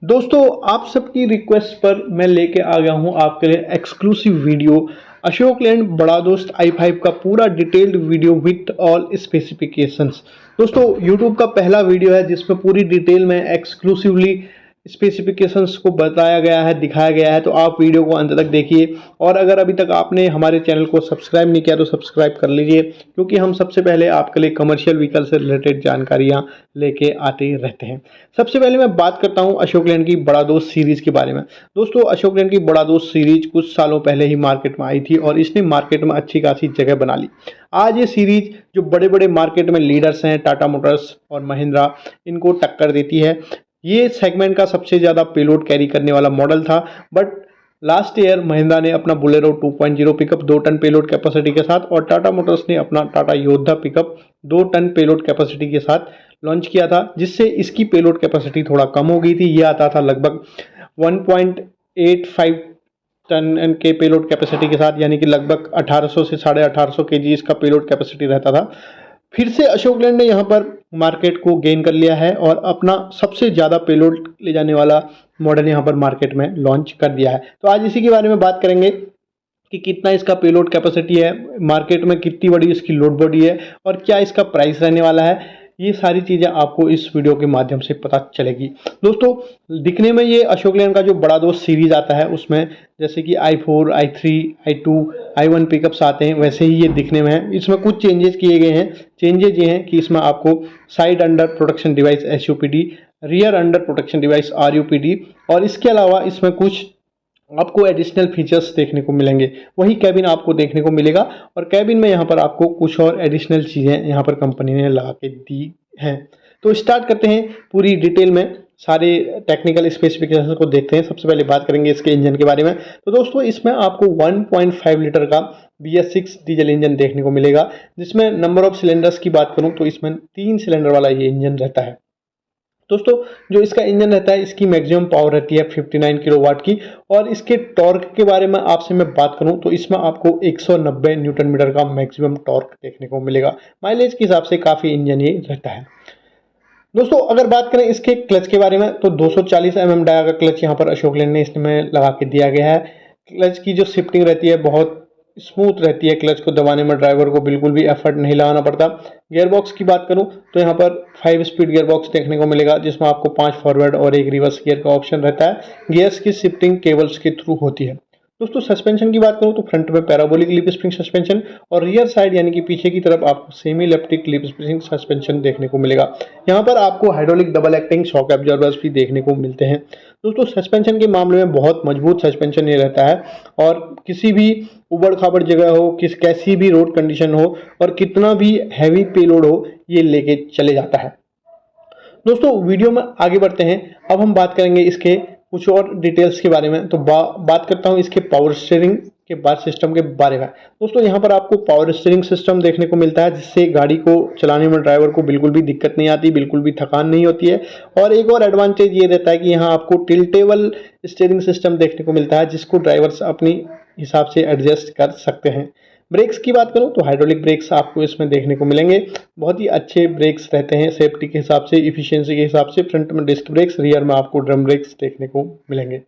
दोस्तों, आप सबकी रिक्वेस्ट पर मैं लेके आ गया हूं आपके लिए एक्सक्लूसिव वीडियो अशोक लैंड बड़ा दोस्त i5 का पूरा detailed video with all specifications. दोस्तों, यूट्यूब का पहला वीडियो है जिसमें पूरी डिटेल में एक्सक्लूसिवली स्पेसिफिकेशंस को बताया गया है, दिखाया गया है। तो आप वीडियो को अंत तक देखिए और अगर अभी तक आपने हमारे चैनल को सब्सक्राइब नहीं किया तो सब्सक्राइब कर लीजिए, क्योंकि हम सबसे पहले आपके लिए कमर्शियल व्हीकल से रिलेटेड जानकारियां लेके आते रहते हैं। सबसे पहले मैं बात करता हूं अशोक लैंड की बड़ा दोस्त सीरीज के बारे में। दोस्तों, अशोक लैंड की बड़ा दोस्त सीरीज कुछ सालों पहले ही मार्केट में आई थी और इसने मार्केट में अच्छी खासी जगह बना ली। आज ये सीरीज जो बड़े बड़े मार्केट में लीडर्स हैं, टाटा मोटर्स और महिंद्रा, इनको टक्कर देती है। ये सेगमेंट का सबसे ज़्यादा पेलोड कैरी करने वाला मॉडल था, बट लास्ट ईयर महिंद्रा ने अपना Bolero 2.0 pickup 2 ton payload capacity के साथ और टाटा मोटर्स ने अपना टाटा योद्धा पिकअप 2 टन पेलोड कैपेसिटी के साथ लॉन्च किया था, जिससे इसकी पेलोड कैपेसिटी थोड़ा कम हो गई थी। ये आता था लगभग 1.85 टन के पेलोड कैपेसिटी के साथ, यानी कि लगभग 1800 से 1850 केजी इसका पेलोड कैपेसिटी रहता था। फिर से अशोक लैंड ने यहाँ पर मार्केट को गेन कर लिया है और अपना सबसे ज़्यादा पेलोड ले जाने वाला मॉडल यहाँ पर मार्केट में लॉन्च कर दिया है। तो आज इसी के बारे में बात करेंगे कि कितना इसका पेलोड कैपेसिटी है, मार्केट में कितनी बड़ी इसकी लोड बॉडी है और क्या इसका प्राइस रहने वाला है। ये सारी चीज़ें आपको इस वीडियो के माध्यम से पता चलेगी। दोस्तों, दिखने में ये अशोक लैंड का जो बड़ा दोस्त सीरीज आता है उसमें जैसे कि i4, i3, i2, i1 pickups आते हैं, वैसे ही ये दिखने में है। इसमें कुछ चेंजेस किए गए हैं। चेंजेस ये हैं कि इसमें आपको side under protection device SUPD, rear under protection device RUPD और इसके अलावा इसमें कुछ आपको एडिशनल फीचर्स देखने को मिलेंगे। वही कैबिन आपको देखने को मिलेगा और कैबिन में यहाँ पर आपको कुछ और एडिशनल चीज़ें यहाँ पर कंपनी ने लगा के दी हैं। तो स्टार्ट करते हैं पूरी डिटेल में, सारे टेक्निकल स्पेसिफिकेशन को देखते हैं। सबसे पहले बात करेंगे इसके इंजन के बारे में। तो दोस्तों, इसमें आपको 1.5 लीटर का BS6 डीजल इंजन देखने को मिलेगा, जिसमें नंबर ऑफ सिलेंडर्स की बात करूँ तो इसमें 3 सिलेंडर वाला ये इंजन रहता है। दोस्तों, जो इसका इंजन रहता है इसकी मैक्सिमम पावर रहती है 59 किलोवाट की और इसके टॉर्क के बारे में आपसे मैं बात करूं तो इसमें आपको 190 न्यूटन मीटर का मैक्सिमम टॉर्क देखने को मिलेगा। माइलेज के हिसाब से काफ़ी इंजन ये रहता है। दोस्तों, अगर बात करें इसके क्लच के बारे में तो 240 mm डाया का क्लच यहाँ पर अशोक लैंड ने इसमें लगा के दिया गया है। क्लच की जो शिफ्टिंग रहती है बहुत स्मूथ रहती है। क्लच को दबाने में ड्राइवर को बिल्कुल भी एफर्ट नहीं लगाना पड़ता। गियरबॉक्स की बात करूं तो यहाँ पर 5 स्पीड गियरबॉक्स देखने को मिलेगा, जिसमें आपको 5 फॉरवर्ड और 1 रिवर्स गियर का ऑप्शन रहता है। गियर्स की शिफ्टिंग केबल्स के थ्रू होती है। दोस्तों, सस्पेंशन की बात करूं तो फ्रंट में पैराबोलिक लिप स्प्रिंग सस्पेंशन और रियर साइड यानी कि पीछे की तरफ आपको semi elliptic lip spring suspension देखने को मिलेगा। यहाँ पर आपको hydraulic double acting shock absorbers भी देखने को मिलते हैं। दोस्तों, सस्पेंशन के मामले में बहुत मजबूत सस्पेंशन ये रहता है और किसी भी उबड़ खाबड़ जगह हो, कैसी भी रोड कंडीशन हो और कितना भी हैवी पेलोड हो, ये लेके चले जाता है। दोस्तों, वीडियो में आगे बढ़ते हैं। अब हम बात करेंगे इसके कुछ और डिटेल्स के बारे में। तो बात करता हूँ इसके पावर स्टीयरिंग के बाद सिस्टम के बारे में। दोस्तों, यहाँ पर आपको पावर स्टीयरिंग सिस्टम देखने को मिलता है, जिससे गाड़ी को चलाने में ड्राइवर को बिल्कुल भी दिक्कत नहीं आती, बिल्कुल भी थकान नहीं होती है। और एक और एडवांटेज ये रहता है कि यहाँ आपको टिल्टेबल स्टीयरिंग सिस्टम देखने को मिलता है, जिसको ड्राइवर्स अपनी हिसाब से एडजस्ट कर सकते हैं। ब्रेक्स की बात करूं तो हाइड्रोलिक ब्रेक्स आपको इसमें देखने को मिलेंगे। बहुत ही अच्छे ब्रेक्स रहते हैं सेफ्टी के हिसाब से, इफिशियंसी के हिसाब से। फ्रंट में डिस्क ब्रेक्स, रियर में आपको ड्रम ब्रेक्स देखने को मिलेंगे।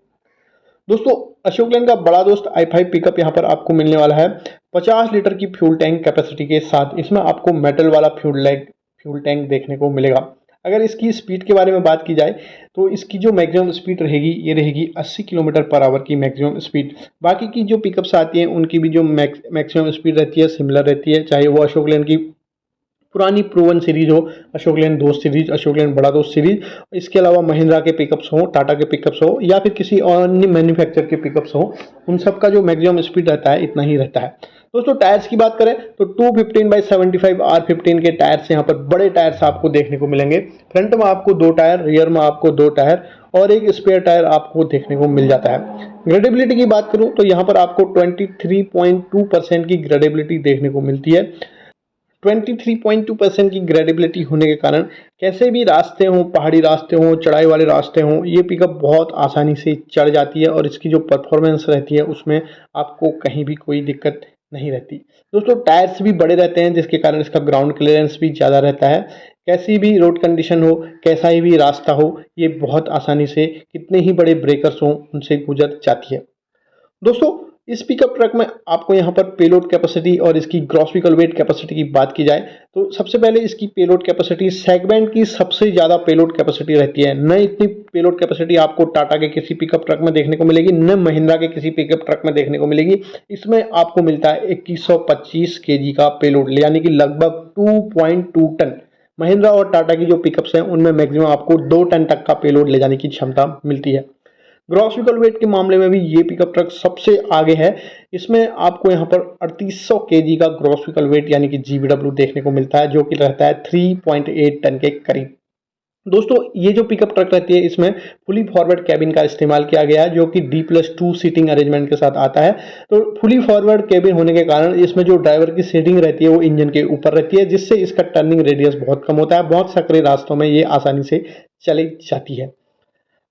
दोस्तों, अशोक लैंड का बड़ा दोस्त i5 पिकअप यहाँ पर आपको मिलने वाला है 50 लीटर की फ्यूल टैंक कैपेसिटी के साथ। इसमें आपको मेटल वाला फ्यूल टैंक देखने को मिलेगा। अगर इसकी स्पीड के बारे में बात की जाए तो इसकी जो मैक्सिमम स्पीड रहेगी ये रहेगी 80 किलोमीटर पर आवर की मैक्सिमम स्पीड। बाकी की जो पिकअप्स आती हैं उनकी भी जो मैक्सिमम स्पीड रहती है सिमिलर रहती है, चाहे वो अशोक लैंड की पुरानी प्रूवन सीरीज हो, अशोक लैंड दोस्त सीरीज, अशोक लैंड बड़ा दोस्त सीरीज, इसके अलावा महिंद्रा के पिकअप्स हो, टाटा के पिकअप्स हो या फिर किसी अन्य मैन्युफैक्चर के पिकअप्स हो, उन सब का जो मैक्सिमम स्पीड रहता है इतना ही रहता है। दोस्तों, टायर्स की बात करें तो 215/75 R15 के टायर्स यहाँ पर बड़े टायर्स आपको देखने को मिलेंगे। फ्रंट में आपको 2 टायर, रियर में आपको 2 टायर और एक स्पेयर टायर आपको देखने को मिल जाता है। ग्रेडेबिलिटी की बात करूं तो यहाँ पर आपको 23.2% की ग्रेडेबिलिटी देखने को मिलती है। 23.2% की ग्रेडेबिलिटी होने के कारण कैसे भी रास्ते हों, पहाड़ी रास्ते हों, चढ़ाई वाले रास्ते हों, ये पिकअप बहुत आसानी से चढ़ जाती है और इसकी जो परफॉर्मेंस रहती है उसमें आपको कहीं भी कोई दिक्कत नहीं रहती। दोस्तों, टायर्स भी बड़े रहते हैं, जिसके कारण इसका ग्राउंड क्लियरेंस भी ज़्यादा रहता है। कैसी भी रोड कंडीशन हो, कैसा ही भी रास्ता हो, ये बहुत आसानी से कितने ही बड़े ब्रेकर्स हों उनसे गुजर जाती है। दोस्तों, इस पिकअप ट्रक में आपको यहाँ पर पेलोड कैपेसिटी और इसकी ग्रॉस व्हीकल वेट कैपेसिटी की बात की जाए तो सबसे पहले इसकी पेलोड कैपेसिटी सेगमेंट की सबसे ज़्यादा पेलोड कैपेसिटी रहती है। न इतनी पेलोड कैपेसिटी आपको टाटा के किसी पिकअप ट्रक में देखने को मिलेगी, न महिंद्रा के किसी पिकअप ट्रक में देखने को मिलेगी। इसमें आपको मिलता है 2125 kg का पेलोड, यानी कि लगभग 2.2 टन। महिंद्रा और टाटा की जो पिकअप्स हैं उनमें मैक्सिमम आपको 2 टन तक का पेलोड ले जाने की क्षमता मिलती है। ग्रॉस व्हीकल वेट के मामले में भी ये पिकअप ट्रक सबसे आगे है। इसमें आपको यहाँ पर 3800 kg का ग्रॉस व्हीकल वेट यानी कि GVW देखने को मिलता है, जो कि रहता है 3.8 टन के करीब। दोस्तों, ये जो पिकअप ट्रक रहती है इसमें फुली फॉरवर्ड कैबिन का इस्तेमाल किया गया है, जो कि D+2 सीटिंग अरेंजमेंट के साथ आता है। तो फुली फॉरवर्ड कैबिन होने के कारण इसमें जो ड्राइवर की सीटिंग रहती है वो इंजन के ऊपर रहती है, जिससे इसका टर्निंग रेडियस बहुत कम होता है। बहुत सकरे रास्तों में ये आसानी से चली जाती है।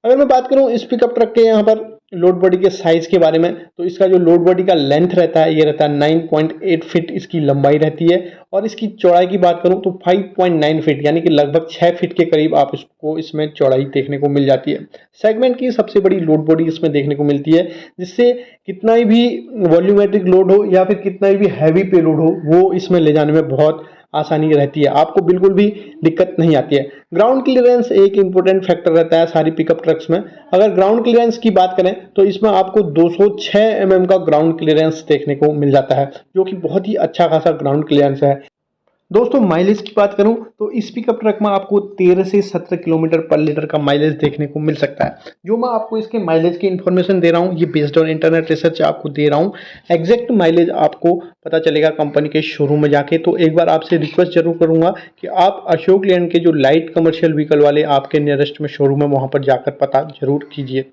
अगर मैं बात करूं इस पिकअप ट्रक के यहाँ पर लोड बॉडी के साइज के बारे में, तो इसका जो लोड बॉडी का लेंथ रहता है ये रहता है 9.8 फीट इसकी लंबाई रहती है, और इसकी चौड़ाई की बात करूं तो 5.9 फीट यानी कि लगभग 6 फीट के करीब आप इसमें चौड़ाई देखने को मिल जाती है। सेगमेंट की सबसे बड़ी लोड बॉडी इसमें देखने को मिलती है, जिससे कितना ही भी वॉल्यूमेट्रिक लोड हो या फिर कितना ही भी हैवी पेलोड हो वो इसमें ले जाने में बहुत आसानी रहती है, आपको बिल्कुल भी दिक्कत नहीं आती है। ग्राउंड क्लियरेंस एक इंपॉर्टेंट फैक्टर रहता है सारी पिकअप ट्रक्स में। अगर ग्राउंड क्लियरेंस की बात करें तो इसमें आपको 206 mm का ग्राउंड क्लियरेंस देखने को मिल जाता है, जो कि बहुत ही अच्छा खासा ग्राउंड क्लियरेंस है। दोस्तों, माइलेज की बात करूं तो इस पिकअप ट्रक में आपको 13 से 17 किलोमीटर पर लीटर का माइलेज देखने को मिल सकता है। जो मैं आपको इसके माइलेज की इन्फॉर्मेशन दे रहा हूं ये बेस्ड ऑन इंटरनेट रिसर्च आपको दे रहा हूं। एग्जैक्ट माइलेज आपको पता चलेगा कंपनी के शोरूम में जाके। तो एक बार आपसे रिक्वेस्ट जरूर करूंगा कि आप अशोक लेलैंड के जो लाइट कमर्शियल व्हीकल वाले आपके नियरेस्ट में शोरूम है वहां पर जाकर पता जरूर कीजिए।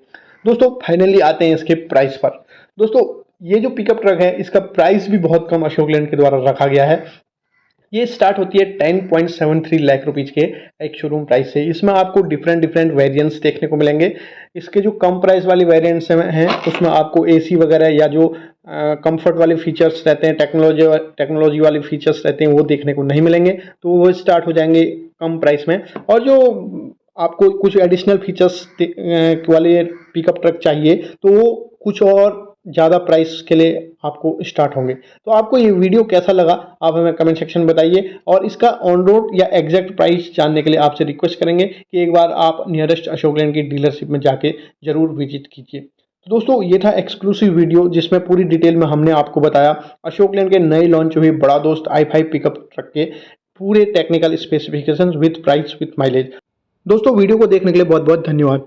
दोस्तों, फाइनली आते हैं इसके प्राइस पर। दोस्तों, ये जो पिकअप ट्रक है इसका प्राइस भी बहुत कम अशोक लेलैंड के द्वारा रखा गया है। ये स्टार्ट होती है 10.73 लाख रुपीज़ के एक शोरूम प्राइस से। इसमें आपको डिफरेंट वेरिएंट्स देखने को मिलेंगे। इसके जो कम प्राइस वाली वेरिएंट्स हैं उसमें आपको AC वगैरह या जो कंफर्ट वाले फीचर्स रहते हैं, टेक्नोलॉजी वाले फीचर्स रहते हैं वो देखने को नहीं मिलेंगे। तो वो स्टार्ट हो जाएंगे कम प्राइस में। और जो आपको कुछ एडिशनल फीचर्स वाले पिकअप ट्रक चाहिए तो वो कुछ और ज़्यादा प्राइस के लिए आपको स्टार्ट होंगे। तो आपको ये वीडियो कैसा लगा आप हमें कमेंट सेक्शन में बताइए, और इसका ऑन रोड या एग्जैक्ट प्राइस जानने के लिए आपसे रिक्वेस्ट करेंगे कि एक बार आप नियरेस्ट अशोक लेलैंड की डीलरशिप में जाके जरूर विजिट कीजिए। तो दोस्तों, ये था एक्सक्लूसिव वीडियो जिसमें पूरी डिटेल में हमने आपको बताया अशोक लेलैंड के नए लॉन्च हुए बड़ा दोस्त i5 पिकअप ट्रक के पूरे technical specifications with price with mileage. दोस्तों, वीडियो को देखने के लिए बहुत बहुत धन्यवाद।